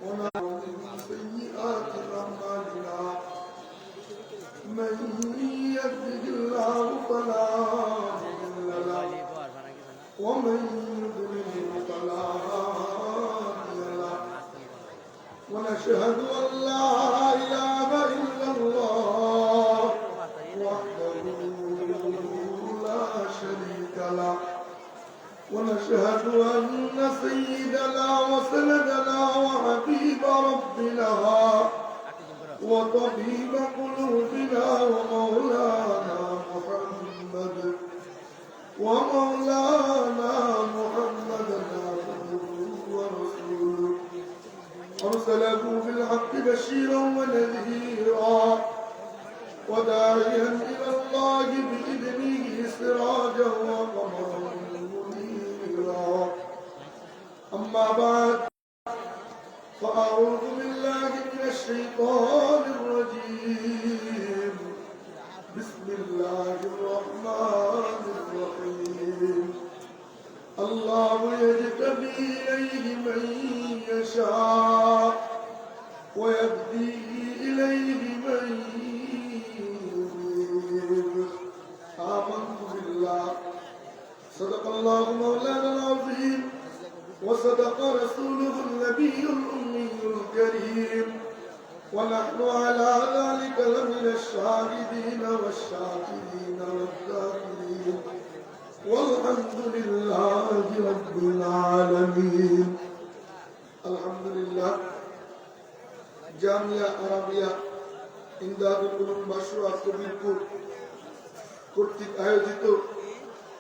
ونعوذ من سيئات أعمالنا من يهده الله فلا مضل له ومن يضلل فلا هادي له ونشهد أن لا إله إلا الله وحده لا شريك له ونشهد أن سيدنا وسندنا وحبيب ربنا وطبيب قلوبنا ومولانا محمد عبده ورسوله أرسله بالحق بشيرا ونذيرا وداعيا إلى الله بإذنه سراجا وقمرا منيرا أما بعد فأعوذ بالله من الشيطان الرجيم بسم الله الرحمن الرحيم الله يجتبي إليه من يشاء ويهدي إليه من ينيب آمنت بالله صدق الله مولانا العظيم وصدق رسوله النبي الأمي الكريم ونحن على ذلك لمن الشاهدين والشاكرين والذاكرين والحمد لله رب العالمين الحمد لله Jamia Arabia Imdadul Uloom মাশরুআ Kabirpur কর্তৃক আয়োজিত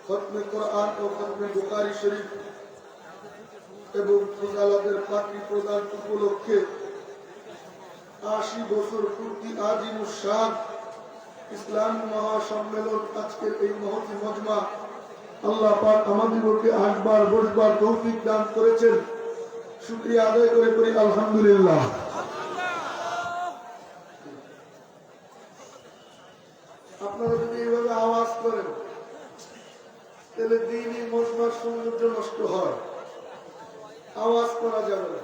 খতমে কোরআন ও খতমে বুখারী শরীফ এবং ফজিলাতের পাত্রী প্রদান উপলক্ষে 80 বছর পূর্তি আজিমুস শান ইসলাম মহাসম্মেলন আজকের এই মহতী মজমা আল্লাহ পাক আমাদেরকে আসবার বসবার তৌফিক দান করেছেন শুকরিয়া আদায় করে করি আলহামদুলিল্লাহ। আপনারা যদি এইভাবে আওয়াজ করেন তাহলে দিনই মজমার সৌন্দর্য নষ্ট হয়। আওয়াজ করা যাবে না,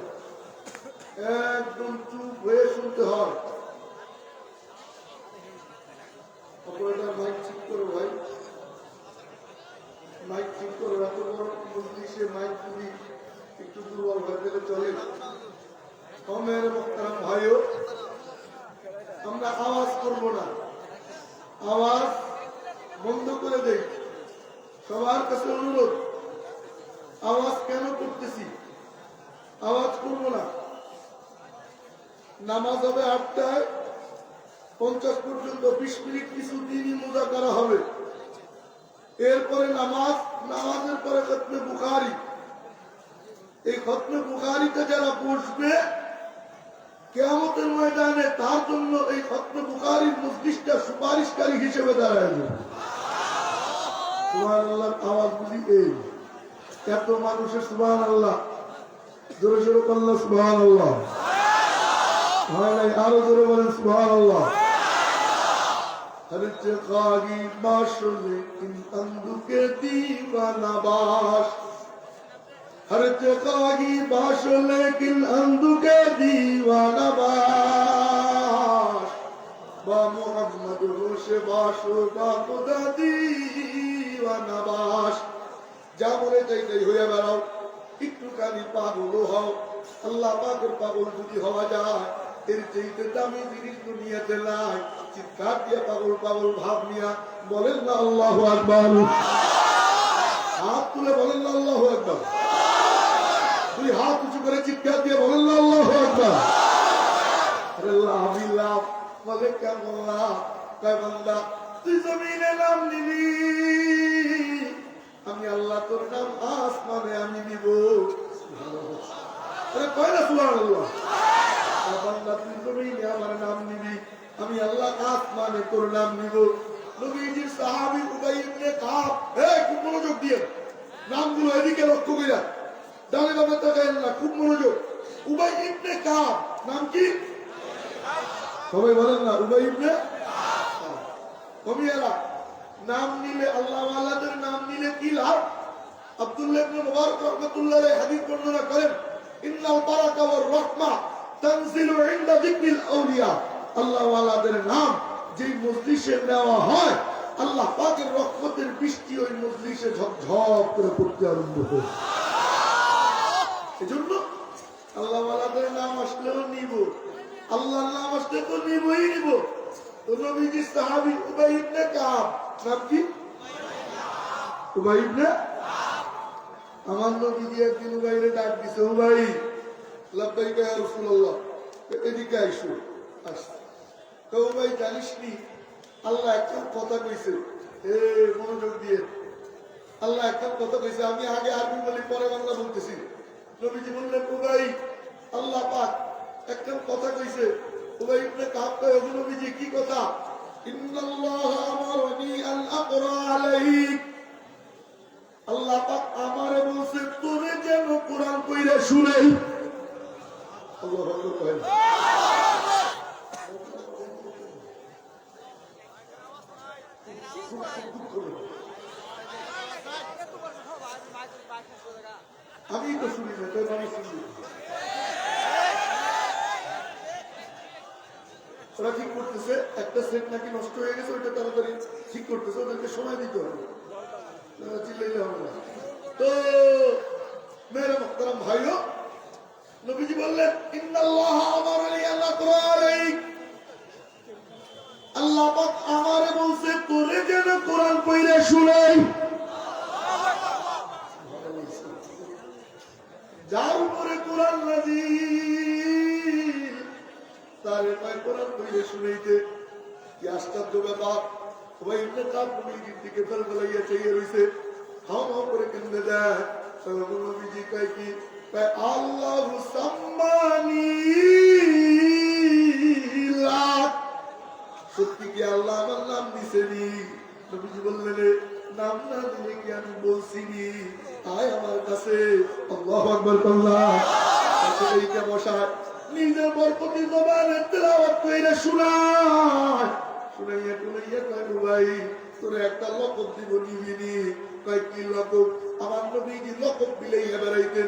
একদম চুপ হয়ে শুনতে হয়। অপারেটর মাইক ঠিক করো ভাই, মাইক ঠিক করো। এত বড় মজলিসে মাইক যদি একটু দুর্বল হয়ে গেলে চলে। কমের মোহতারাম ভাইও, আমরা আওয়াজ করবো না, আওয়াজ বন্ধ করে দেই। সবার কাছে অনুরোধ, আওয়াজ কেন করতেছি? আওয়াজ করবো না। নামাজ হবে 8:50 পর্যন্ত, 20 মিনিট কিছু দিনই মুযাকারা হবে। এরপরে নামাজের পরে খতমে বুখারী। এই খতমে বুখারীতে যারা বসবে কিয়ামতের ময়দানে, তার জন্য এই খতমে বুখারীর মজলিসটা সুপারিশকারী হিসেবে দাঁড়াবে। সুবহানাল্লাহর আওয়াজ বুঝি এই এত মানুষের সুবহানাল্লাহ, জোরে জোরে বললেন সুবহানাল্লাহ, হয় নাই? আরো জোরে বলেন সুবহানাল্লাহ। हर जगही बाश लेकिन अंधु के दीवाना बाश, हर जगही बाश लेकिन अंधु के दीवाना बाश, बा मोहम्मद होशे बाशो बा खुदा दीवाना बाश। যা মনে চাইতে হয়ে বেড়াও, একটুখানি পাগল হও। আল্লাহ পাকের পাগল যদি হওয়া যায়, এর চাইতে দামি জিনিস দুনিয়াতে নাই। চিৎকার দিয়ে পাগল পাগল ভাব নিয়া বলেন না আল্লাহু আকবার। হাত তুলে বলেন না আল্লাহু আকবার। দুই হাত উঁচু করে চিৎকার দিয়ে বলেন না আল্লাহু আকবার। আরে লাভ লাভ বলে কেমন লাভ? কয় বান্দা তুই জমিনে নাম নিবি, আমি আল্লাহ তোর নাম আসমানে আমি নিব। কয় না সুবহানাল্লাহ। বান্দা তুই জমিনে আমার নাম নিবি, আমি আল্লাহ আসমানে তোর নাম নিব। নবীজির সাহাবী উবাই ইবনে কাব, খুব মনোযোগ দিয়ে নামগুলো এদিকে লক্ষ্য কইরা, ডানে বামে তাকায়েন না, খুব মনোযোগ। উবাই ইবনে কাব নাম কি? সবাই বলেন না উবাই ইবনে কাব। কবিরা নাম নিলে, আল্লাহ ওয়ালাদের নাম নিলে কি লাভ? আব্দুল্লাহ ইবনে মুবারক রাহমাতুল্লাহ আলাইহি হাদিস বর্ণনা করেন, ইন্নাল বারাকা ওয়ার রাহমা তানজিলু ইনদা যিকরিল আউলিয়া, আল্লাহ ওয়ালাদের নাম যেই মজলিসে নেওয়া হয়, আল্লাহ পাকের রহমতের বৃষ্টি ওই মজলিসে ঝপঝপ করে পড়তে আরম্ভ করে। এজন্য আল্লাহ ওয়ালাদের নাম আসলেও নিব, আল্লাহর নাম আসলে তো নিবই নিব। তো নবীজি সাহাবী উবাই ইবনে কাব, নাম কি? উবাই ইবনে। আমার নবীজি একদিন উবাইরে ডাক দিছে, উবাই লাব্বাইকা ইয়া রাসূলুল্লাহ, এদিকে আইসো। আসছে তো উবাই, জানিস নি আল্লাহ একটা কথা কইছে, এ মনোযোগ দিয়ে, আল্লাহ একটা কথা কইছে। আমি আগে আরবি বলি, পরে বাংলা বলতেছি। নবীজি বললেন, উবাই আল্লাহ পাক একটা কথা কইছে। উবাই ইবনে কাব কয়, ও নবীজি কি কথা? ইন্নাল্লাহ আমারনি আন আকরা আলাইক, আল্লাহ পাক আমারে বলছে তোরে যেন কোরআন কইরা শুনাই। আল্লাহু আকবার। আমি তো শুনি না, তাই মানুষ শুনি। ওরা ঠিক করতেছে, একটা সেট নাকি নষ্ট হয়ে গেছে, ওইটা তাড়াতাড়ি ঠিক করতেছে, ওদেরকে সময় দিতে হবে, চিল্লাইলে হবে না। তো মেরে মুহতারাম ভাইও, নবীজি বললেন, ইন্নাল্লাহ আমারনি আন আকরা আলাইক, আল্লাহ পাক আমারে বলছে তোরে যেন কোরআন পড়ে শুনাই। যার উপরে কোরআন নাযিল, তার কয় কোরআন পড়ে শুনাইতে। কি আশ্চর্য ব্যাপার! উবাই ইবনে কাব নবীজির দিকে ফেলফেলাইয়া চাইয়ে রইছে, হাও হাও করে কেঁদে দেয়। নবীজি কয় কি? কয় আল্লাহু সাম্মানি লাক, সত্যি কি আল্লাহ আমার নাম দিছেনি? নবীজি বললেন, নাম না দিলে কি আমি বলছিনি, আয় আমার কাছে। আল্লাহু আকবার। আল্লাহ এইটা বসায় নিজের বরকতি জবানে তেলাওয়াত কইরা শোনায়, শুনাইয়া টুনাইয়া কয়, ভাই তোরে একটা লকব দিব, নিবিনি? কয় কি লকব? আমার নবীজি লকব বিলাইয়া বেড়াইতেন,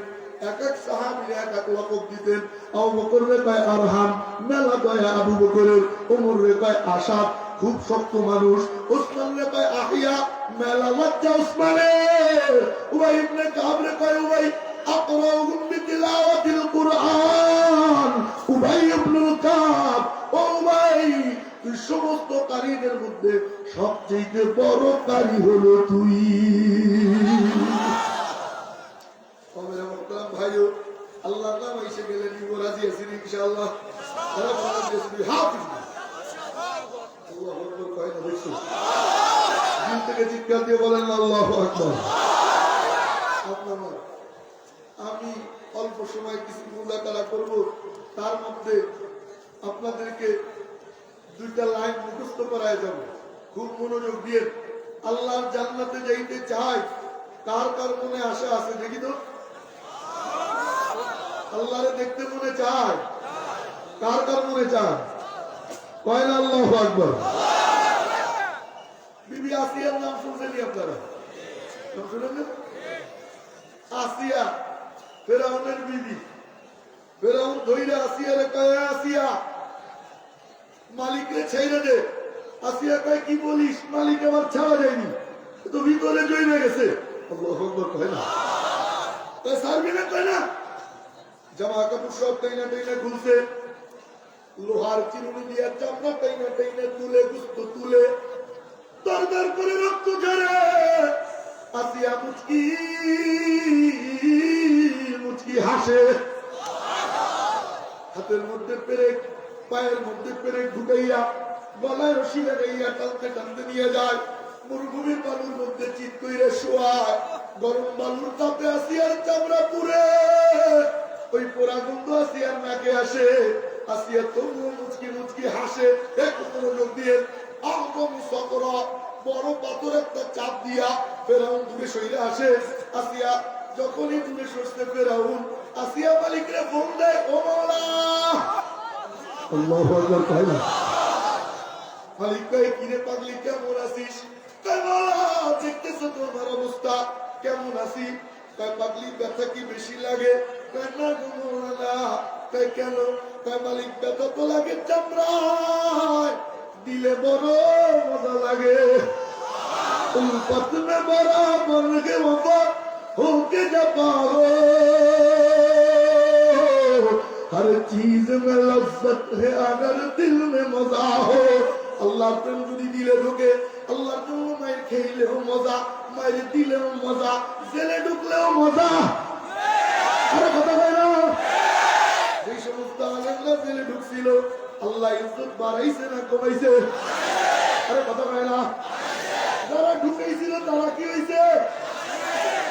এক এক সাহাবীরে এক এক লকব দিতেন। আবু বকর রে কয় আরহাম, মেলা দয়া আবু বকরের। ওমর রে কয় আসাদ, খুব শক্ত মানুষ। ওসমান রে কয় আহিয়া, মেলা লজ্জা ওসমানের। উবাই ইবনে কাব রে কয় উবাই আকরাউহুম বিতিলাওয়াতিল কুরআন। উবাই ইবনে কাব, ও উবাই, তুই সমস্ত কারীদের মধ্যে সবচেয়ে বড় কারী হলো তুই। ভাইও, আল্লাহ নাম এসে গেলে নিব, রাজি আছি ইনশাআল্লাহ। দিল থেকে চিৎকার দিয়ে বলেন আল্লাহু আকবার। আমি অল্প সময় কিছু মুজাকারা করব, তার মধ্যে আপনাদেরকে দুইটা লাইন মুখস্থ করায় যাব। খুব মনোযোগ দিয়ে। আল্লাহর জান্নাতে যাইতে চাই, কার কার মনে আশা আছে দেখি তো? আল্লাহরে দেখতে মনে চায়, কার কার মনে চায়? কয় না আল্লাহু আকবার। বিবি আসিয়ার নাম শুনছেন আপনারা? শুনেন না? আসিয়া ফেরাউনের বিবি। ফেরাউন ধইরা আসিয়ারে কয়, আসিয়া মালিকরে ছেড়ে দে। আসিয়া কয়, কি বলিস? মালিক আমার ছাড়া যায়নি, তো ভিতরে জইমে গেছে। আল্লাহু আকবার কয় না? তাই সারবি না? কয় না? জামা কাপড় সব টাইনা টাইনা খুলছে, লোহার চিরুনি দিয়া চামড়া টাইনা টাইনা তুলে, গুস্ত তুলে, দরদর করে রক্ত ঝরে। আসিয়া মুচকি মুচকি হাসে, হাতের মধ্যে পেরেক, পায়ের মধ্যে পেরেক ঢুকাইয়া, গলায় রশি লাগাইয়া টানতে টানতে নিয়ে যায়। মরুভূমির বালুর মধ্যে চিৎ কইরা শোয়ায়। গরম বালুর তাপে আসিয়ার চামড়া পুড়ে, ওই পোড়া গন্ধ আসিয়ার নাকে আসে। আসিয়া তবুও মুচকি মুচকি হাসে। একটু মনোযোগ দিয়ে, আহম সকরা বড় পাথর একটা চাপ দিয়া ফেরাউন দূরে সইরে আসে। আসিয়া যখনই দূরে সরতে ফেরাউন আসিয়া মালিকরে ফোন দেয়, ও মাওলা। আল্লাহু আকবার কয় না? মালিক কয়, কিরে পাগলি কেমন আছিস? কয় মাওলা দেখতেছো তো আমার অবস্থা, কেমন আছি? কয় পাগলি ব্যথা কি বেশি লাগে? কয় না গো মাওলা, কেন? মালিক ব্যথা তো লাগে চামড়ায়, দিলে বড় মজা লাগে। उल्फत में बराबर के वफा होके जब पाओ, हर चीज में लज्जत है अगर दिल में मजा हो। अल्लाह प्रेम যদি দিলে ঢোকে, আল্লাহর জন্য মায়ের খেইলেও মজা, মায়ের দিলেও মজা, জেলে ঢুকলেও মজা। আরে কথা হয় না? এই সমস্ত আলেমরা জেলে ঢুকছিল, আল্লাহ ইজ্জত বাড়াইছে না কমাইছে? আরে কথা হয় না? যারা ঢুকেছিল তারা কি হয়েছে?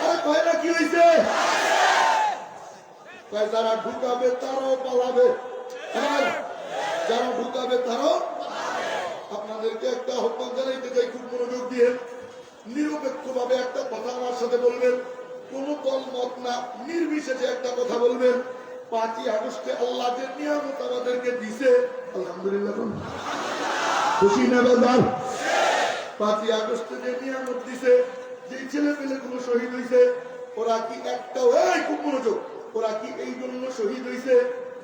আরে কয় না কি হয়েছে? যারা ঢুকাবে তারাও পালাবে, যারা ঢুকাবে তারাও। আপনাদেরকে একটা আহ্বান জানাইতে চাই, খুব মনোযোগ দিয়ে নিরপেক্ষ ভাবে একটা কথা আমার সাথে বলবেন, কোন দল মত না, নির্বিশেষে একটা কথা বলবেন। 5ই আগস্টে আল্লাহ যে নিয়ামত আমাদেরকে দিছে, আলহামদুলিল্লাহ খুশি না বেজার? 5ই আগস্টে যে নিয়ামত দিছে, যে ছেলে পেলে গুলো শহীদ হয়েছে, ওরা কি একটাও, খুব মনোযোগ, ওরা কি এই জন্য শহীদ হয়েছে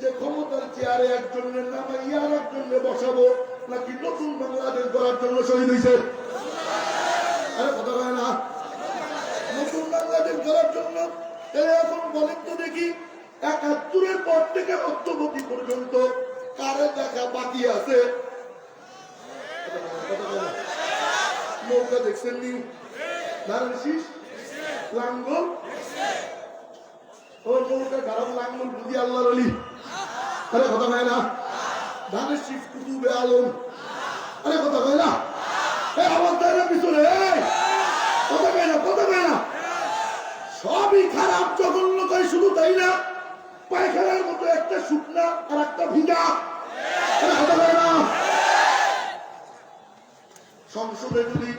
যে ক্ষমতার চেয়ারে একজনের নামাইয়া আর একজনের বসাবো, নাকি নতুন বাংলাদেশ গড়ার জন্য শহীদ হয়েছে? আরে কথা হয় না? নতুন বাংলাদেশ গড়ার জন্য। তাহলে এখন বলেন তো দেখি, 71-এর পর থেকে অদ্যবধি পর্যন্ত কারে দেখা বাকি আছে? নৌকা দেখছেন নি? ধানের শীষ, লাঙ্গল, ও নৌকা খারাপ, লাঙ্গল বুঝি আল্লাহর ওলি। আরে কথা হয় না? ধানের শীষ কুতুবে আলম। আরে কথা হয় না? আওয়াজ দেয় না পিছনে? কথা হয় না? কথা হয় না? সবই খারাপ, জঘন্য তাই, শুধু তাই না, পায়খানার মতো একটা শুকনা আর একটা ভিজা। আরে কথা হয় না? সংসদে যদি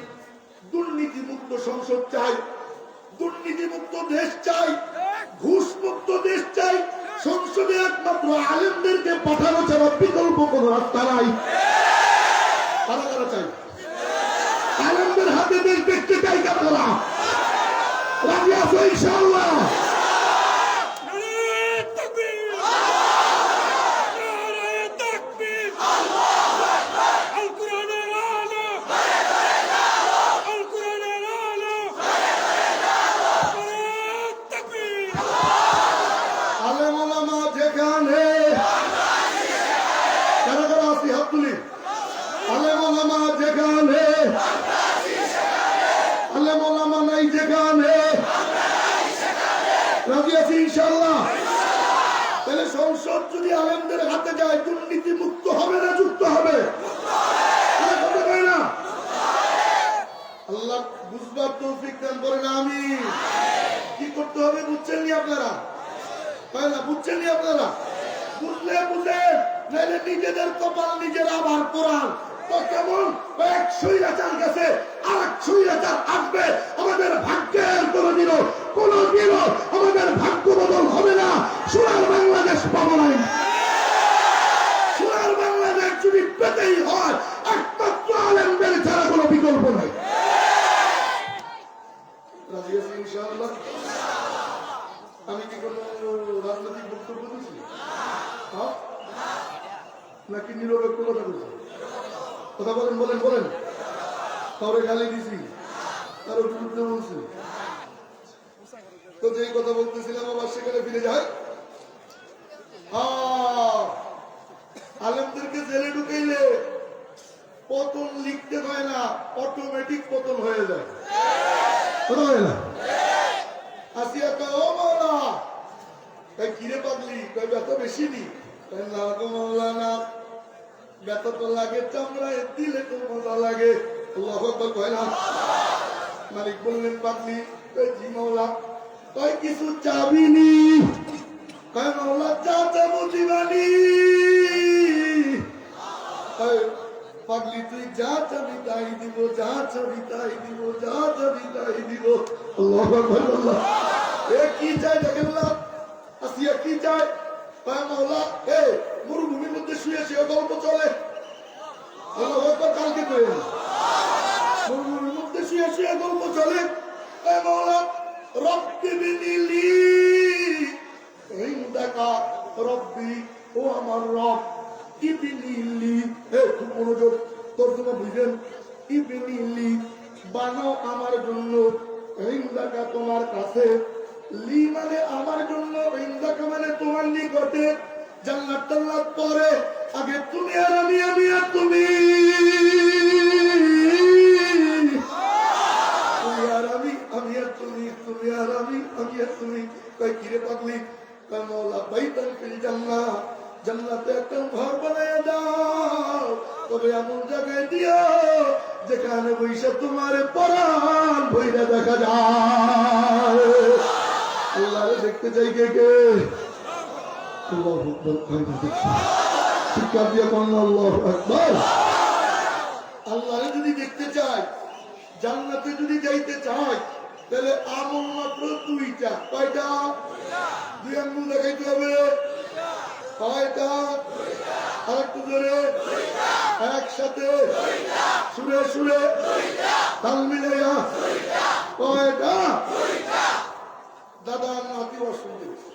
দুর্নীতিমুক্ত সংসদ চাই, দুর্নীতিমুক্ত দেশ চাই, ঘুষমুক্ত দেশ চাই, সংসদে একমাত্র আলেমদেরকে পাঠানো ছাড়া বিকল্প কোন রাস্তা নাই। কারা কারা চাই? আলেমদের হাতে দেশ দেখতে চাই। কারা রাজি আছো ইনশাআল্লাহ? তাহলে সংসদ যদি আলেমদের হাতে যায়, দুর্নীতি মুক্ত হবে না যুক্ত হবে? না, আল্লাহ বুঝবার তৌফিক দান করেন। আমি কি করতে হবে বুঝছেন নি আপনারা? তাই না? বুঝছেন নি আপনারা? বুঝলে বুঝেন, নাইলে নিজেদের কপাল নিজেরা আবার কোরআন। তো কেমন এক স্বৈরাচার গেছে, আর এক স্বৈরাচার আসবে, আমাদের ভাগ্যের কোনদিনও আমাদের ভাগ্য বদল হবে না। সোনার বাংলাদেশ পাবো নাই। সোনার বাংলাদেশ যদি পেতেই হয়, একমাত্র আলেমদের ছাড়া কোনো বিকল্প নাই। রাজি আছি ইনশাআল্লাহ? আমি কি কোনো রাজনৈতিক বক্তব্য দিচ্ছি নাকি নিরপেক্ষ কথা বলছি? কথা বলেন, বলেন, বলেন। কাউরে গালি দিছি, কারো বিরুদ্ধে বলছি? তো যেই কথা বলতেছিলাম আবার সেখানে ফিরে যায়। আলেমদেরকে জেলে ঢুকাইলে পতন লিখতে হয় না, অটোমেটিক পতন হয়ে যায়। কথা হয় না? আসিয়া কয় ও মাওলা, তাই কিরে পাগলি, কয় ব্যথা বেশি নি? না গো মাওলানা, ব্যথা তো লাগে চামড়ায়, দিলে তো মজা লাগে। আল্লাহু আকবার কয় না? মালিক বললেন পাগলি, কয় জি মাওলা। কয় কিছু চাবিনি? কয় মাওলা চা চাবো দিবানি। পাগলি তুই যা চাবি তাই দিব, যা চাবি তাই দিব, যা চাবি তাই দিব। আল্লাহু আকবার। আল্লাহ কি চাই দেখেন না? আসিয়া কি চাই? কয় মাওলা মরুভূমির মধ্যে শুয়ে শুয়ে গল্প চলে। আল্লাহু আকবার। কালকে তো মরুভূমির মধ্যে শুয়ে শুয়ে গল্প চলে। কয় মাওলা রব্বি বিনিলি ইনদাকা রব্বি, ও আমার রব, ইবনিলি, খুব মনোযোগ, তর্জমা বুঝলেন, ইবনিলি, বানাও আমার জন্য, ইনদাকা তোমার কাছে, লি মানে আমার জন্য, ইনদাকা মানে তোমার নিকটে, জান্নাত টান্নাত পরে, আগে তুমি আর আমি, আমি আর তুমি, তুমি আর আমি, আমি আর তুমি, তুমি আর আমি, আমি আর তুমি। কই কিরে পাগলি, কই মওলা বাইতান ফিল জান্নাহ, জান্নাতে একটা ঘর বানায়া দাও, তবে এমন জায়গায় দিও যেখানে বৈশা তোমার পরাণ ভইরা দেখা যায়। আল্লাহরে দেখতে চাই কে কে? আল্লাহু আকবার, কয়টা দেখছি চিৎকার দিয়ে বলুন আল্লাহু আকবার। আল্লাহরে যদি দেখতে চাই, জান্নাতে যদি যাইতে চাই, তাহলে আমল মাত্র দুইটা। কয়টা? দুই আঙ্গুল দেখাইতে হবে। কয়টা? আর একটু জোরে, একসাথে, সুরে সুরে, তাল মিলাইয়া। কয়টা? দাদা নাতি অসুবিধা,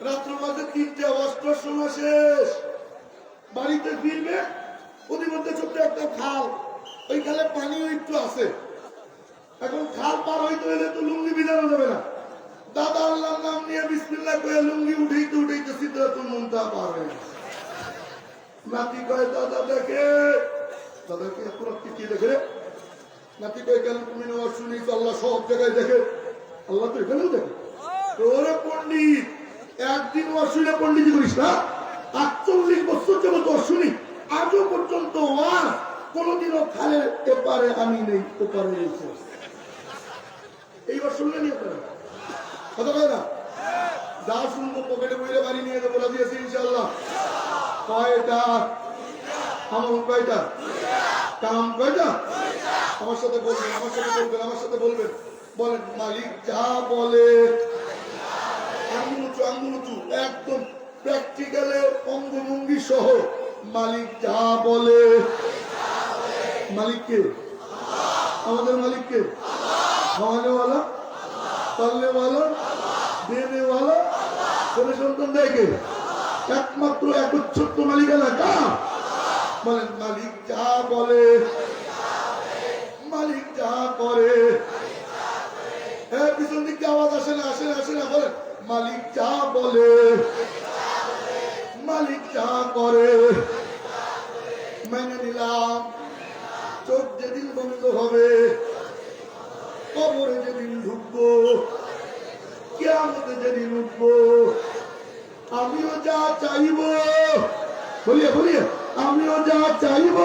রাত্র মাঝে 3টে, অস্ত্র শোনা শেষ, বাড়িতে ফিরবে, ওদের মধ্যে ছোট্ট একটা খাল, ওই খালে পানিও একটু আছে। এখন খাল পার হইতে হলে তো লুঙ্গি বিধানো যাবে না। দাদা আল্লাহর নাম নিয়ে বিসমিল্লাহ কয়ে লুঙ্গি উঠাইতে উঠাইতে সিদরাতুল মুনতাহা পার হয়ে গেছে। নাতি কয় দাদা দেখে, দাদাকে এত রাত্রি কি দেখে রে? নাতি কয় কেন তুমি নামাজ শুনিস? আল্লাহ সব জায়গায় দেখে। আল্লাহ তো এখানেও দেখে। ওরে পণ্ডিত, একদিন অশুনে পণ্ডিতি করিস না। 48 বছর যাবত অশুনি, আজও পর্যন্ত ওয়াজ কোনদিনও খালের এপারে আমি নেই, ওপারে রয়েছে। এইবার শুনলেন আপনারা কথা কয় না? যা শুনবো পকেটে বইলে বাড়ি নিয়ে যাবো, বলে দিয়েছি ইনশাআল্লাহ। কয়টা আমল? কয়টা কাম? কয়টা? আমার সাথে বলবেন, আমার সাথে বলবেন, আমার সাথে বলবেন। বলেন, মালিক যা বলে, আঙ্গুল উঁচু, আঙ্গুল উঁচু, একদম প্র্যাকটিক্যালে অঙ্গভঙ্গি সহ, মালিক যা বলে। মালিককে, আমাদের মালিককে, খাওয়ানেওয়ালা, পালনেওয়ালা, দেনেওয়ালা, ছেলে সন্তান দেয় কে? একমাত্র একচ্ছত্র মালিকানা কার? বলেন, মালিক যা বলে, মালিক যা করে। হ্যাঁ, পিছন দিকে আওয়াজ আসে না, আসে না, আসে না। বলেন, মালিক যা বলে, মালিক যা করে, মেনে নিলাম। চোখ যেদিন বন্ধ হবে, কবরে যেদিন ঢুকবো, কিয়ামতে যেদিন উঠবো, আমিও যা চাইব, বলিয়ে বলিয়ে, আমিও যা চাইব,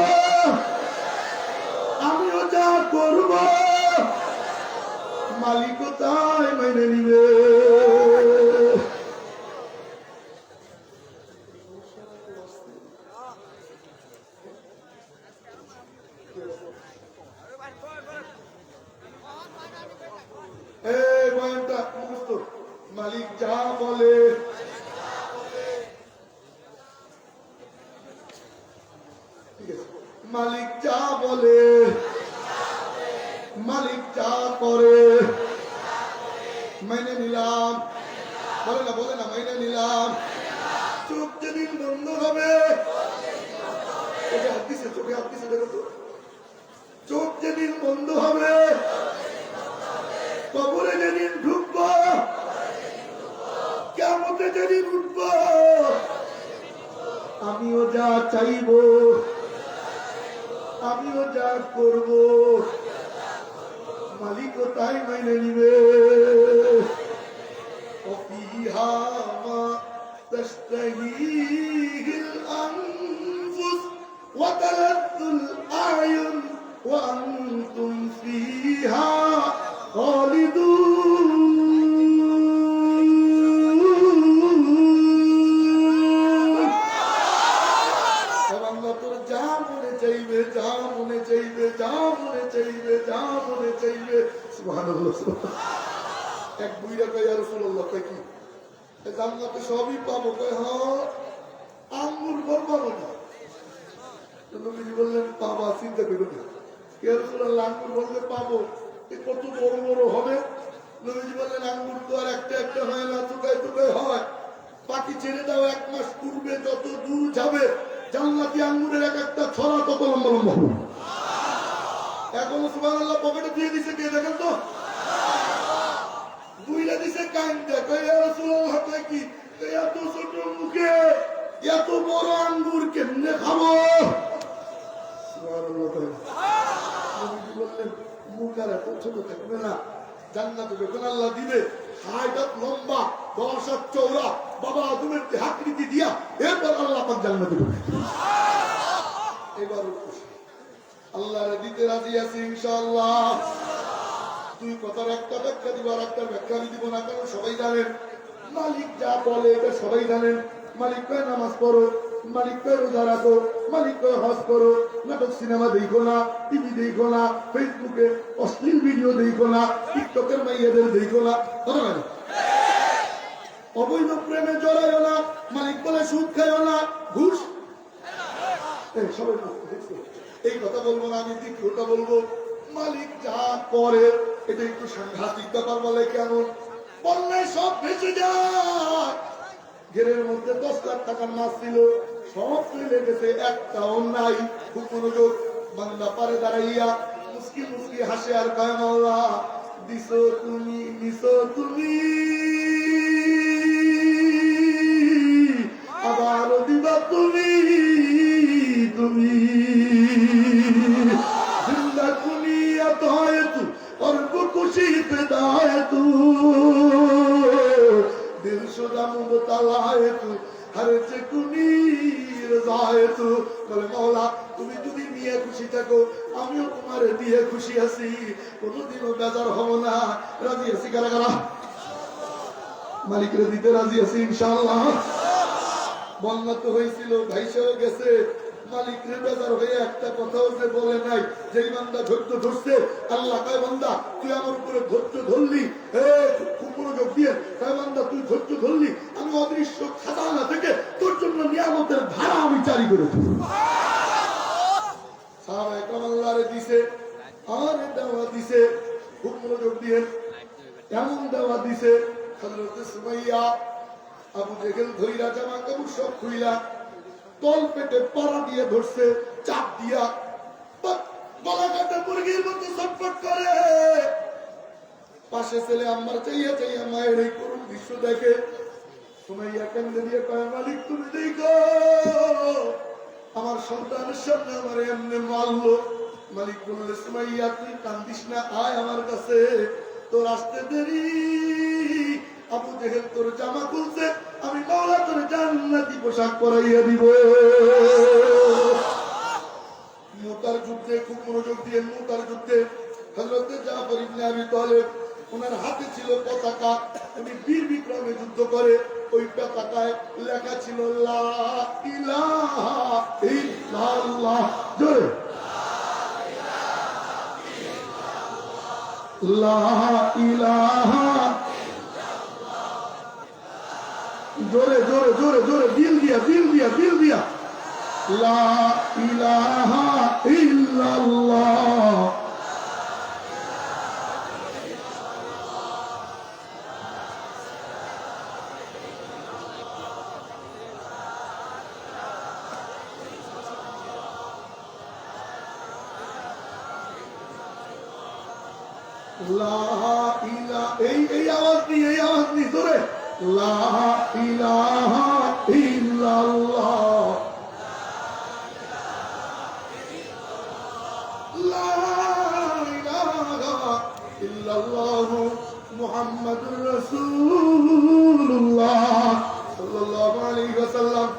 আমিও যা করব, মালিকও তাই মেনে নিবে। মালিক যা বলে, মালিক যা বলে, মালিক যা করে, মেনে নিলাম। বলে না, বলে না, মেনে নিলাম। চোখ যেদিন বন্ধ হবে, হাত দিছে, চোখে হাত দিছে, দেখো তো। চোখ যেদিন বন্ধ হবে, কবরে যেদিন ঢুকবো, কিয়ামতে যেদিন উঠবো, আমিও যা চাইব, আমিও যা করব, মালিকও তাই মেনে নিবে। وفيها ما تشتهيه الأنفس وتلذ الأعين وأنتم فيها خالدون। যা মনে চাইবে, যা মনে চাইবে, যা মনে চাইবে, যা মনে চাইবে। সুবহানাল্লাহ। এক বুইরা কয়, ইয়া রাসূলুল্লাহ, কয় কি জান্নাতে সবই পাবো? কয় হ্যাঁ, আঙ্গুর ফল পাবো না। নবীজি বললেন, পাবা, চিন্তা করো না। ইয়া রাসূলুল্লাহ, আঙ্গুর ফল পাবো, কত বড় বড় হবে? নবীজি বললেন, আঙ্গুর তো আর একটা একটা হয় না, টুকায় টুকায় হয়। পাখি ছেড়ে দাও 1 মাস পূর্বে যত দূর যাবে জান্নাতি আঙ্গুরের এক একটা ছড়া তত লম্বা লম্বা হবে। এখন সুবহানাল্লাহ পকেটে দিয়ে দিছে, কে দেখেন তো বুইলা দিছে কাইন্দা, কই ইয়া রাসূলুল্লাহ কই কি এত ছোট মুখে এত বড় আঙ্গুর কেমনে খাবো? সুবহানাল্লাহ। নবীজি বললেন মুখ আর এত ছোট থাকবে না, জান্নাতে যখন আল্লাহ দিবে 60 লম্বা 10 চওড়া বাবা আদমের আকৃতি দিয়া এরপর আল্লাহ পাক জান্নাতে ঢুকবে। এবার আল্লাহর দিতে রাজি আছি ইনশাআল্লাহ। দুই কথার একটা ব্যাখ্যা দিব, আর একটা ব্যাখ্যা আমি দিব না, কারণ সবাই জানেন মালিক যা বলে এটা সবাই জানেন। মালিক কয় নামাজ পড়ো, মালিক কয় রোজা রাখো, মালিক কয় হজ করো, নাটক সিনেমা দেখো না, টিভি দেখো না, ফেসবুকে অশ্লীল ভিডিও দেখো না, টিকটকের মাইয়াদের দেখো না, অবৈধ প্রেমে জড়াইও না, মালিক বলে সুদ খাইও না, ঘুষ সবাই এই কথা বলবো না। আমি দ্বিতীয়টা বলবো, মালিক যা করে এটা একটু সাংঘাতিক ব্যাপার। বলে কেমন? বললে সব ভেসে যায়। ঘেরের মধ্যে 10 লাখ টাকার মাছ ছিল, সব চলে গেছে, একটাও নাই। খুব মনোযোগ, বান্দা পারে দাঁড়াইয়া মুস্কি মুস্কি হাসে আর কয় আল্লাহ দিছো তুমি, নিছো তুমি, আবার দিবা তুমি, তুমি জিন্দা কুনিয়ত হয় তু और वो खुशी पैदा है तू दिलशुदा मुबतला है तू हर चकुनी रजा है तू। বলে মাওলা তুমি যদি নিয়ে খুশি থাকো আমিও তোমার দিয়ে খুশি আছি, কোনোদিনও বেজার হব না। রাজি আছি কারা কারা? মালিকের দিতে রাজি আছি ইনশাআল্লাহ। বন্যা তো হয়েছিল, ভাইসাও গেছে, মালিকরে বেজার হয়ে একটা কথাও যে বলে নাই। যেই বান্দা ধৈর্য ধরছে আল্লাহ কয় বান্দা তুই আমার উপরে ধৈর্য ধরলি, খুব মনোযোগ দিয়ে কয় বান্দা তুই ধৈর্য ধরলি, আমি অদৃশ্য খাজানা থেকে তোর জন্য নিয়ামতের ধারা আমি জারি করে দেব। সাহাবা একরাম আল্লাহরে দিছে, আমারে দাওয়া দিছে, খুব মনোযোগ দিয়ে এমন দাওয়া দিছে। হযরত সুমাইয়া আবু জেহেল ধইরা জামা কাপড় সব খুইলা তল পেটে পাড়া দিয়ে ধরছে, চাপ দিয়া গলা কাটা মুরগির মতো ছটফট করে। পাশে ছেলে আমার চাইয়া চাইয়া মায়ের এই করুণ দৃশ্য দেখে সুমাইয়া কান্দে দিয়ে কয় মালিক তুমি দেখো আমার সন্তানের সামনে আমার এমনি মারলো। মালিক বললে সুমাইয়া তুই কান্দিস না, আয় আমার কাছে, তোর আসতে দেরি। আবু জেহেল তোর জামা খুলছে, আমি মাওলা তোর জান্নাতি পোশাক পরাইয়া দিব। মুতার যুদ্ধে, খুব মনোযোগ দিয়ে মুতার যুদ্ধে হযরত জাফর ইবনে আবি তালেব ওনার হাতে ছিল পতাকা, উনি বীর বিক্রমে যুদ্ধ করে। ওই পতাকায় লেখা ছিল লা ইলাহা ইল্লাল্লাহ, জোরে লা ইলাহা, জোরে জোরে জোরে জোরে, দিল দিয়া দিল দিয়া দিল দিয়া, লা ইলাহা ইল্লাল্লাহ। এই আওয়াজ নি জোরে, লা ইলাহা ইল্লাল্লাহ, লা ইলাহা ইল্লাল্লাহ মুহাম্মাদুর রাসূলুল্লাহ সাল্লাল্লাহু আলাইহি ওয়াসাল্লাম।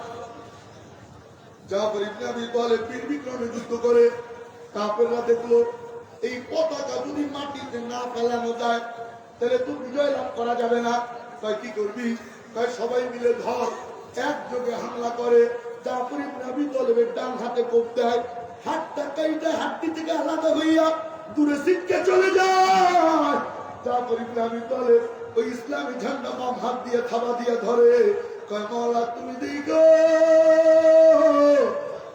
জাফর ইবনে আবি তালেব বীর বিক্রমে যুদ্ধ করে। কাফেররা দেখলো এই পতাকা যদি মাটিতে না ফেলানো যায় তাহলে তো বিজয় লাভ করা যাবে না। তাই কি করবি? তাই সবাই মিলে ধর, একযোগে হামলা করে। জাফর ইবনে আবি তালেবের ডান হাতে কোপ দেয়, হাতটা কাইটা হাতটি থেকে আলাদা হইয়া দূরে ছিটকে চলে যায়। জাফর ইবনে আবি তালেব ওই ইসলামী ঝান্ডা বাম হাত দিয়ে থাবা দিয়ে ধরে, কয় মাওলা তুমি দেখো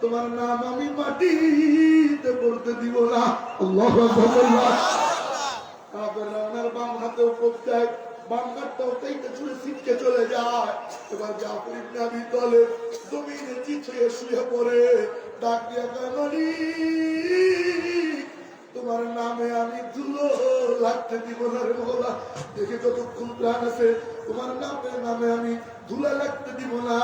তোমার নাম আমি মাটিতে পড়তে দিব না। আল্লাহু আকবার। কাফেররা ওনার বাম হাতেও কোপ দেয়, বাঙ্গারটাও তাইতে চলে ছিটকে চলে যায়। এবার জাফর ইবনে আবি তালেব জমিনে চিত হয়ে শুয়ে পড়ে, ডাক দিয়া কয় মালিক তোমার নামে আমি ধুলো লাগতে দিব না রে মওলা। দেখে যতক্ষণ প্রাণ আছে তোমার নামে আমি ধুলা লাগতে দিব না।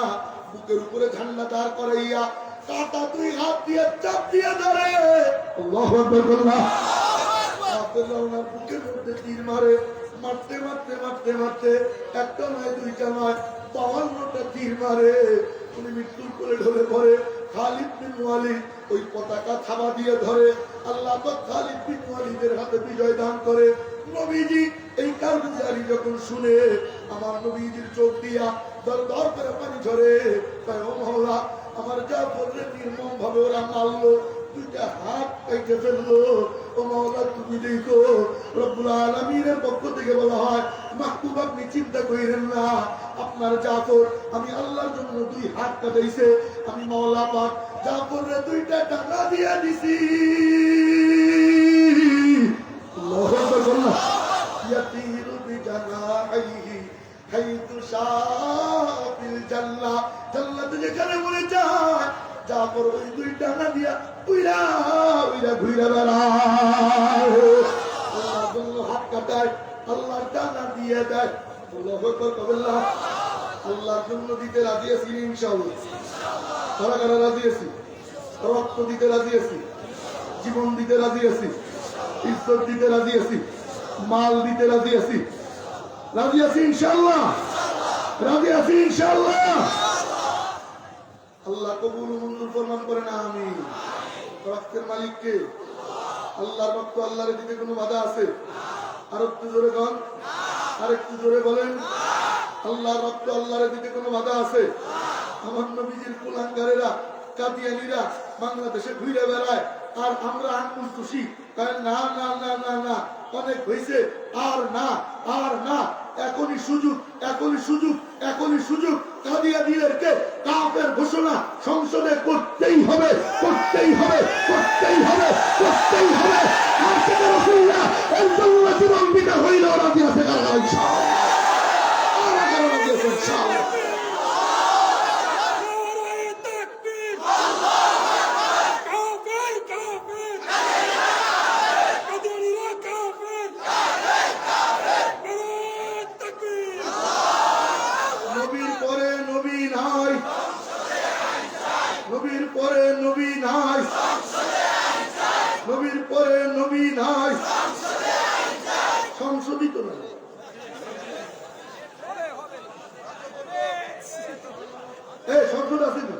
বুকের উপরে ঝান্ডা দাঁড় করাইয়া কাটা তুই হাত দিয়ে চাপ দিয়ে ধরে আল্লাহু আকবার বললাম। ওনার বুকের মধ্যে তীর মারে, মারতে মারতে মারতে মারতে একটা নয় দুইটা নয় 52টা তীর মারে। উনি মৃত্যুর করে ঢলে পড়ে। খালিদ বিন ওয়ালিদ ওই পতাকা থাবা দিয়ে ধরে। আল্লাহ পাক খালিদ বিন ওয়ালিদের হাতে বিজয় দান করে। নবীজি এই কারগুজারি যখন শুনে আমার নবীজির চোখ দিয়া দর দর করে পানি ঝরে। তাই ও মাওলা আমার জাফরের নির্মম ভাবে ওরা মারলো, দুইটা হাত কেটে ফেললো। ও মাওলা তুমি দেখো, রব্বুল আলামিনের পক্ষ থেকে বলা হয় মাহবুব আপনি চিন্তা করেন না, আপনার জাফর আমি আল্লাহর জন্য 2 হাত কাটাইছে, আমি মাওলা পাক জাফরের 2টা টাকা দিয়ে দিছি। আল্লাহু আকবার বলনা ইয়াতিরু বিজানাহি হাইতু শাফিল জান্নাহ, জান্নাতে যেখানে মনে যায় জাফর ওই 2টা না দিয়া উইরা উইরা ঘুরে বেড়ায়। আল্লাহর জন্য হাত কাটায়, আল্লাহর ডানা দিয়ে দেয়। আল্লাহু আকবার কবিল্লাহ। আল্লাহর জন্য দিতে রাজি আছি ইনশাআল্লাহ। কারা কারা রাজি আছি? রক্ত দিতে রাজি আছি, জীবন দিতে রাজি আছি, ইজ্জত দিতে রাজি আছি, মাল দিতে রাজি আছি। রাজি আছি ইনশাআল্লাহ, রাজি আছি ইনশাআল্লাহ। আল্লাহ কবুল মঞ্জুর ফরমান করেন আমিন। রক্তের মালিক কে? আল্লাহর রক্ত আল্লাহর দিকে কোনো বাধা আছে? আর একটু জোরে গান, আর একটু জোরে বলেন আল্লাহর রক্ত আল্লাহর দিকে কোনো বাধা আছে? আমার নবীজির কুলাঙ্গারেরা কাদিয়ানীরা বাংলাদেশে ঘুরে বেড়ায় আর আমরা আঙ্গুল খুশি না না না না না অনেক হয়েছে, আর না আর না, এখনই সুযোগ এখনই সুযোগ এখনই সুযোগ। কাদিয়ানীদেরকে কাফের ঘোষণা সংসদে করতেই হবে করতেই হবে করতেই হবে করতেই হবে। আশিকে রাসূলুল্লাহ এই জন্য জীবন দিতে হইল রাজি আছে কারা ইনশাআল্লাহ, আর কারা রাজি আছে ইনশাআল্লাহ। নবীর পরে নবী নাই, নবীর পরে নবী নাই, নবীর পরে নবী নাই, সংশোধিত না। সংসদ আছে না?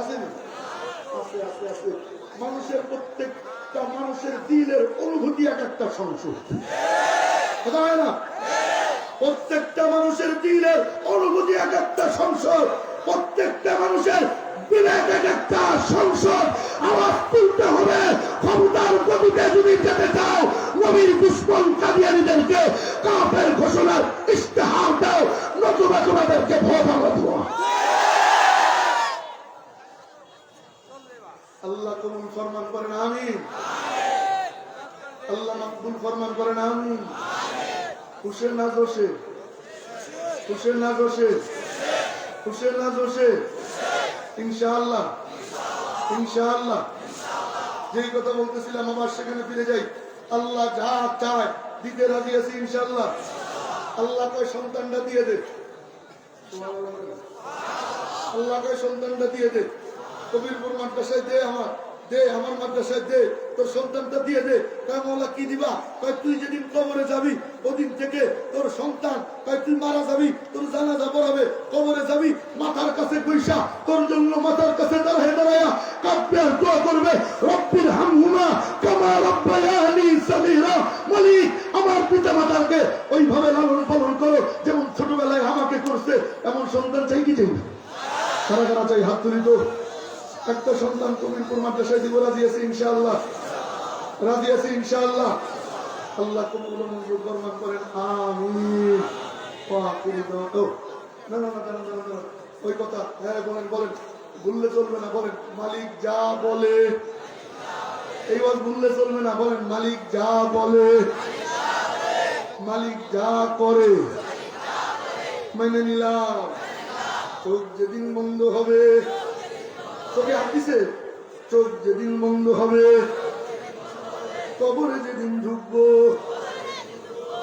আছে না? আছে আছে আছে। মানুষের প্রত্যেকটা মানুষের দিলের অনুভূতি এক একটা সংসদ, কথা হয় না? প্রত্যেকটা মানুষের দিলের অনুভূতি এক একটা সংসদ, প্রত্যেকটা মানুষের বিবেক এক একটা সংসদ। আওয়াজ তুলতে হবে, ক্ষমতার গতিতে যদি যেতে চাও নবীর দুশমন কাদিয়ানীদেরকে কাফের ঘোষণার ইশতেহার দাও, নতুবা তোমাদেরকে ভোট দেওয়া। আল্লাহ কবুল ফরমান করেন আমিন, আল্লাহ মকবুল ফরমান করেন আমিন। খুশে না জোশে, খুশে না জোশে, খুশে না জোশে ইনশাআল্লাহ ইনশাআল্লাহ। যেই কথা বলতেছিলাম আবার সেখানে ফিরে যাই। আল্লাহ যা চায় দিতে রাজি আছি ইনশাআল্লাহ। আল্লাহ কয় সন্তানটা দিয়ে দে, আল্লাহ কয় সন্তানটা দিয়ে দে। কবিরপুর মাদ্রাসায় দে, আমার মাদ্রাসায় দে, তোর সন্তানটা দিয়ে দে। কয় মাওলা কি দিবা? কয় তুই যেদিন কবরে যাবি ওদিন থেকে তোর সন্তান, কয় তুই মারা যাবি তোর জানাজা পড়াবে, কবরে যাবি মাথার কাছে বৈশা তোর জন্য মাথার কাছে দাঁড়ায়া কাঁদবে আর দোয়া করবে, রব্বির হামহুমা কামা রাব্বায়ানি সগীরা। মালিক আমার পিতা মাতাকে ওইভাবে লালন পালন করো যেমন ছোটবেলায় আমাকে করছে। এমন সন্তান চাই কি চাই? কারা কারা চাই? হাত তুলি তো। একটা সন্তান কবিরপুর মাদ্রাসায় দিব, রাজি আছি ইনশাআল্লাহ, রাজি আছি ইনশাআল্লাহ। আল্লাহ কবুল মঞ্জুর ফরমান করেন আমিন। না না না ওই কথা, হ্যাঁ বলেন বলেন, ভুললে চলবে না, বলেন মালিক যা বলে। এই ওয়াজ ভুললে চলবে না, বলেন মালিক যা বলে। মালিক যা করে মেনে নিলাম। চোখ যেদিন বন্ধ হবে, চোখে হাঁটিছে, চোখ যেদিন বন্ধ হবে, কবরে যেদিন ঢুকবো,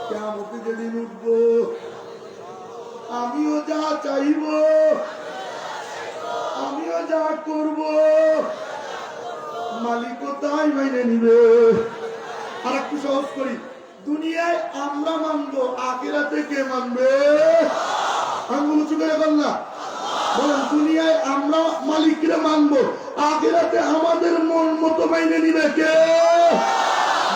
কিয়ামতে যেদিন উঠবো, আমিও যা চাইব, আমিও যা করব, মালিকও তাই মেনে নিবে। আর একটু সহজ করি, দুনিয়ায় আমরা মানবো, আখিরাতে কে মানবে? আঙ্গুল উঁচু করে বল না, বলেন দুনিয়ায় আমরা মালিকরে মানবো, আখিরাতে আমাদের মন মতো মেনে নিবে কে?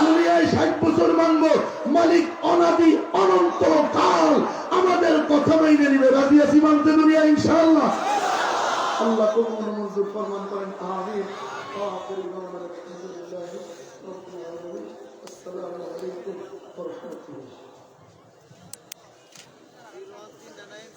দুনিয়ায় 60 বছর মানবো, মালিক অনাদি অনন্ত কাল আমাদের কথা মেনে নিবে। রাজি আছি মানতে দুনিয়া ইনশাআল্লাহ। আল্লাহ কবুল মঞ্জুর ফরমান করেন, আমিন। আসসালামু আলাইকুম ওয়া রাহমাতুল্লাহ।